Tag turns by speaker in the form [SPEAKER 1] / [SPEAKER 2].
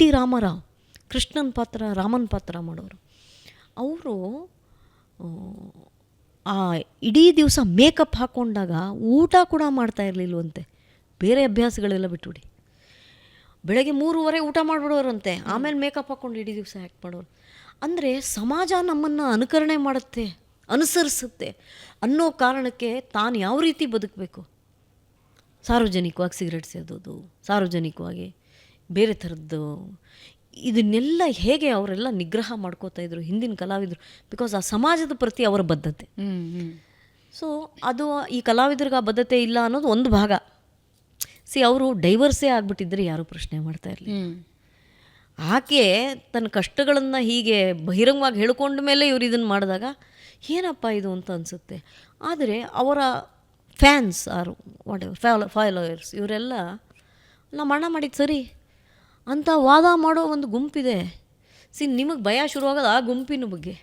[SPEAKER 1] T Ramarao, Krishnan ಪಾತ್ರ, ರಾಮನ್ ಪಾತ್ರ ಮಾಡೋರು. ಅವರು ಆ ಇಡೀ ದಿವಸ ಮೇಕಪ್ ಹಾಕ್ಕೊಂಡಾಗ ಊಟ ಕೂಡ ಮಾಡ್ತಾ ಇರಲಿಲ್ವಂತೆ. ಬೇರೆ ಅಭ್ಯಾಸಗಳೆಲ್ಲ ಬಿಟ್ಬಿಡಿ. ಬೆಳಗ್ಗೆ 3:30 ಊಟ ಮಾಡಿಬಿಡೋರಂತೆ, ಆಮೇಲೆ ಮೇಕಪ್ ಹಾಕ್ಕೊಂಡು ಇಡೀ ದಿವಸ ಹ್ಯಾಕ್ ಮಾಡೋರು. ಅಂದರೆ ಸಮಾಜ ನಮ್ಮನ್ನು ಅನುಕರಣೆ ಮಾಡುತ್ತೆ, ಅನುಸರಿಸುತ್ತೆ ಅನ್ನೋ ಕಾರಣಕ್ಕೆ ತಾನು ಯಾವ ರೀತಿ ಬದುಕಬೇಕು, ಸಾರ್ವಜನಿಕವಾಗಿ ಸಿಗರೇಟ್ ಸೇದೋದು, ಸಾರ್ವಜನಿಕವಾಗಿ ಬೇರೆ ಥರದ್ದು, ಇದನ್ನೆಲ್ಲ ಹೇಗೆ ಅವರೆಲ್ಲ ನಿಗ್ರಹ ಮಾಡ್ಕೋತಾಯಿದ್ರು ಹಿಂದಿನ ಕಲಾವಿದರು. ಬಿಕಾಸ್ ಆ ಸಮಾಜದ ಪ್ರತಿ ಅವರ ಬದ್ಧತೆ. ಸೊ ಅದು ಈ ಕಲಾವಿದರಿಗೆ ಆ ಬದ್ಧತೆ ಇಲ್ಲ ಅನ್ನೋದು ಒಂದು ಭಾಗ. ಅವರು ಡೈವರ್ಸೇ ಆಗಿಬಿಟ್ಟಿದ್ರೆ ಯಾರೂ ಪ್ರಶ್ನೆ ಮಾಡ್ತಾ ಇರಲಿಲ್ಲ. ಆಕೆ ತನ್ನ ಕಷ್ಟಗಳನ್ನು ಹೀಗೆ ಬಹಿರಂಗವಾಗಿ ಹೇಳ್ಕೊಂಡ ಮೇಲೆ ಇವರು ಇದನ್ನು ಮಾಡಿದಾಗ ಏನಪ್ಪ ಇದು ಅಂತ ಅನಿಸುತ್ತೆ. ಆದರೆ ಅವರ ಫ್ಯಾನ್ಸ್ ಆರು ಫಾಲೋವರ್ಸ್ ಇವರೆಲ್ಲ ನಮ್ಮ ಅಣ್ಣ ಮಾಡಿದ್ದು ಸರಿ ಅಂತ ವಾದ ಮಾಡೋ ಒಂದು ಗುಂಪಿದೆ. ನಿಮಗೆ ಭಯ ಶುರುವಾಗೋದು ಆ ಗುಂಪಿನ ಬಗ್ಗೆ.